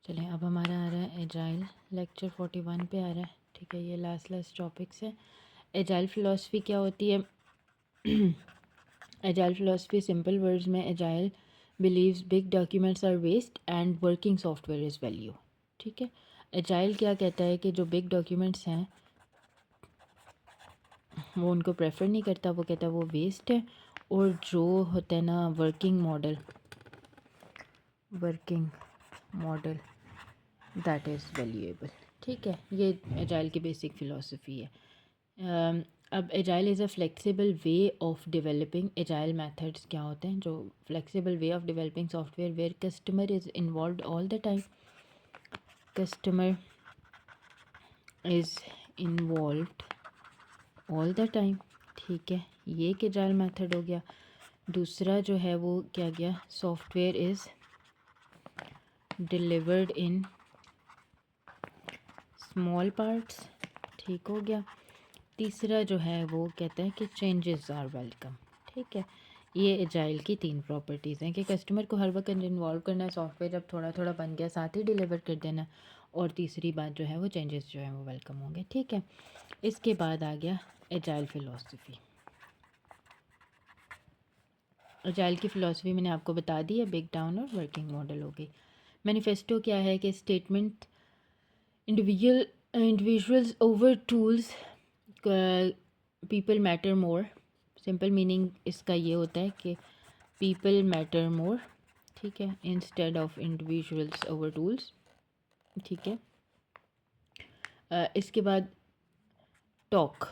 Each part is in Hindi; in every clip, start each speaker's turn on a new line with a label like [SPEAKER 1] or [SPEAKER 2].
[SPEAKER 1] चलें, अब हमारा आ रहा है एजाइल लेक्चर 41 पे आ रहा है। ठीक है, ये लास्ट टॉपिक्स है। एजाइल फ़िलासफ़ी क्या होती है? एजाइल फ़िलासफ़ी सिंपल वर्ड्स में, agile believes big documents are waste and working software is value. ठीक है, एजाइल क्या कहता है कि जो बिग डॉक्यूमेंट्स हैं वो उनको प्रेफर नहीं करता, वो कहता है वो वेस्ट है। और जो होता है ना working model that is valuable. ठीक है, ये एजाइल की बेसिक फ़िलासफ़ी है। अब agile is a flexible way of developing. Agile methods क्या होते हैं? जो flexible way of developing software where customer is involved all the time. Customer is involved all the time. ठीक है, ये एक एजाइल मेथड हो गया। दूसरा जो है वो क्या गया? Software is delivered in small parts. ठीक हो गया। तीसरा जो है वो कहता है कि चेंजेस आर वेलकम। ठीक है, ये एजाइल की 3 प्रॉपर्टीज़ हैं कि कस्टमर को हर वक्त इन्वॉल्व करना है, सॉफ्टवेयर जब थोड़ा थोड़ा बन गया साथ ही डिलीवर कर देना, और तीसरी बात जो है वो चेंजेस जो है वो वेलकम होंगे। ठीक है, इसके बाद आ गया एजाइल फ़िलासफ़ी। एजाइल की फ़िलासफ़ी मैंने आपको बता दी है, बिग डाउन और वर्किंग मॉडल हो गई। मैनिफेस्टो क्या है? कि statement individuals over tools, people matter more. Simple meaning इसका ये होता है कि पीपल मैटर मोर। ठीक है, instead of individuals over tools. ठीक है, इसके बाद टॉक,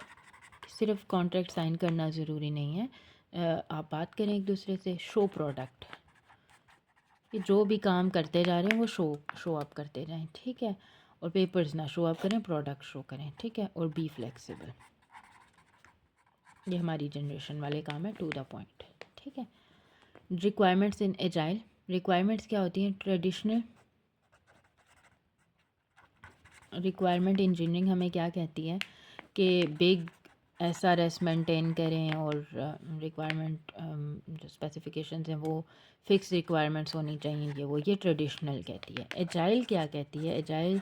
[SPEAKER 1] सिर्फ कॉन्ट्रैक्ट साइन करना ज़रूरी नहीं है। आप बात करें एक दूसरे से। शो प्रोडक्ट, कि जो भी काम करते जा रहे हैं वो शो अप करते जाएं। ठीक है, और पेपर्स ना शो अप करें, प्रोडक्ट शो करें। ठीक है, और बी फ्लेक्सिबल, ये हमारी जनरेशन वाले काम है, टू द पॉइंट। ठीक है, रिक्वायरमेंट्स इन एजाइल। रिक्वायरमेंट्स क्या होती हैं? ट्रेडिशनल रिक्वायरमेंट इंजीनियरिंग हमें क्या कहती है कि बिग एसआरएस मेंटेन करें, और रिक्वायरमेंट जो स्पेसिफिकेशंस हैं वो फिक्स रिक्वायरमेंट्स होनी चाहिए, ये ट्रेडिशनल कहती है। एजाइल क्या कहती है? एजाइल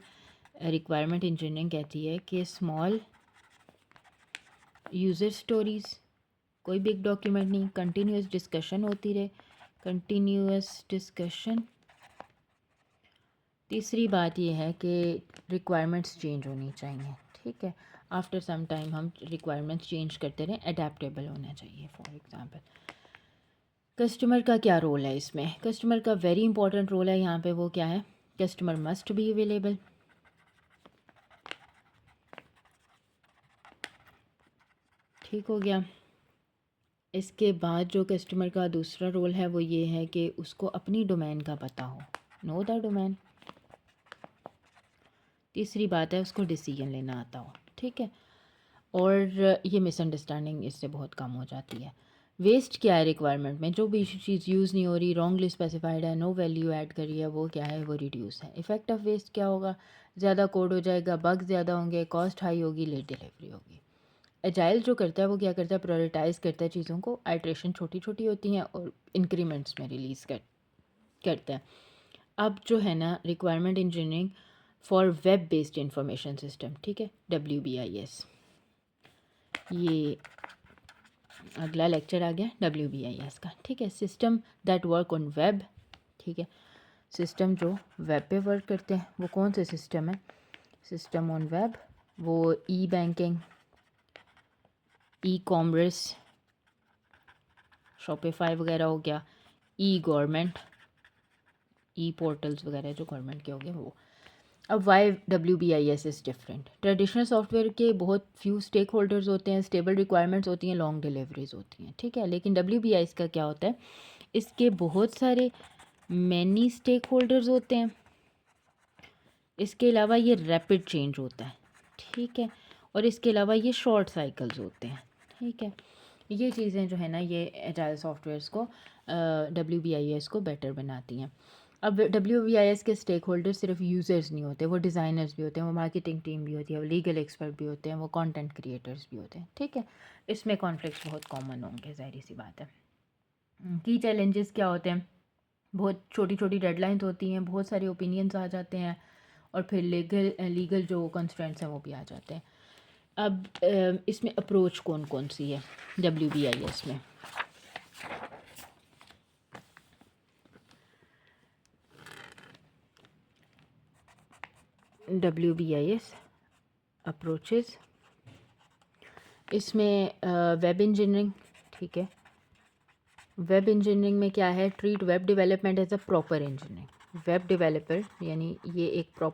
[SPEAKER 1] रिक्वायरमेंट इंजीनियरिंग कहती है कि स्मॉल यूज़र स्टोरीज़, कोई बिग डॉक्यूमेंट नहीं, कंटिन्यूस डिस्कशन होती रहे, कंटिन्यूस डिस्कशन। तीसरी बात यह है कि रिक्वायरमेंट्स चेंज होनी चाहिए। ठीक है, आफ्टर सम टाइम हम रिक्वायरमेंट्स चेंज करते रहें, अडेप्टेबल होना चाहिए। फॉर एग्जांपल, कस्टमर का क्या रोल है इसमें? कस्टमर का वेरी इंपॉर्टेंट रोल है यहाँ पे। वो क्या है? Customer must be available. ठीक हो गया। इसके बाद जो कस्टमर का दूसरा रोल है वो ये है कि उसको अपनी डोमेन का पता हो, नो द डोमेन। तीसरी बात है उसको डिसीजन लेना आता हो। ठीक है, और ये मिसअंडरस्टैंडिंग इससे बहुत कम हो जाती है। वेस्ट क्या है रिक्वायरमेंट में? जो भी चीज़ यूज़ नहीं हो रही, रॉन्गली स्पेसिफाइड है, नो वैल्यू ऐड करी है, वो क्या है? वो रिड्यूस है। इफेक्ट ऑफ वेस्ट क्या होगा? ज़्यादा कोड हो जाएगा, बग ज़्यादा होंगे, कॉस्ट हाई होगी, लेट डिलीवरी होगी। एजाइल जो करता है वो क्या करता है? प्रायोरिटाइज़ करता है चीज़ों को। आइट्रेशन छोटी छोटी होती हैं और इंक्रीमेंट्स में रिलीज़ करता है। अब जो है ना requirement engineering for web based information system, ठीक है, WBIS, ये अगला लेक्चर आ गया WBIS का। ठीक है, system that work on web. ठीक है, सिस्टम जो वेब पे वर्क करते हैं वो कौन से सिस्टम है? सिस्टम ऑन वेब, वो ई बैंकिंग, ई कॉमर्स, शॉपिफाई वगैरह हो गया, ई गवर्नमेंट, ई पोर्टल्स वगैरह जो गवर्नमेंट के हो गए वो। अब why WBIS is different? Traditional software के बहुत फ्यू स्टेक होल्डर्स होते हैं, स्टेबल रिक्वायरमेंट्स होती हैं, लॉन्ग डिलीवरीज होती हैं। ठीक है, लेकिन WBIS का क्या होता है? इसके बहुत सारे मैनी स्टेक होल्डर्स होते हैं। इसके अलावा ये रैपिड चेंज होता है। ठीक है, और इसके अलावा ये शॉर्ट साइकिल्स होते हैं। ठीक है, ये चीज़ें जो है ना ये एजाइल सॉफ्टवेयर्स को WBIS को बेटर बनाती हैं। अब WBIS के स्टेक होल्डर सिर्फ यूज़र्स नहीं होते, वो डिज़ाइनर्स भी होते हैं, वो मार्केटिंग टीम भी होती है, वो लीगल एक्सपर्ट भी होते हैं, वो कंटेंट क्रिएटर्स भी होते हैं। ठीक है, इसमें कॉन्फ्लिक्ट्स बहुत कॉमन होंगे, ज़ाहिर सी बात है। की चैलेंजेस क्या होते हैं? बहुत छोटी छोटी डेडलाइंस होती हैं, बहुत सारे ओपिनियंस आ जाते हैं, और फिर लीगल लीगल जो कंस्ट्रेंट्स हैं वो भी आ जाते हैं। अब इसमें अप्रोच कौन कौन सी है WBIS में? WBIS अप्रोचेस, इसमें वेब इंजीनियरिंग, ठीक है। वेब इंजीनियरिंग में क्या है? Treat web development as a proper engineering. Web developer यानी ये एक प्रॉपर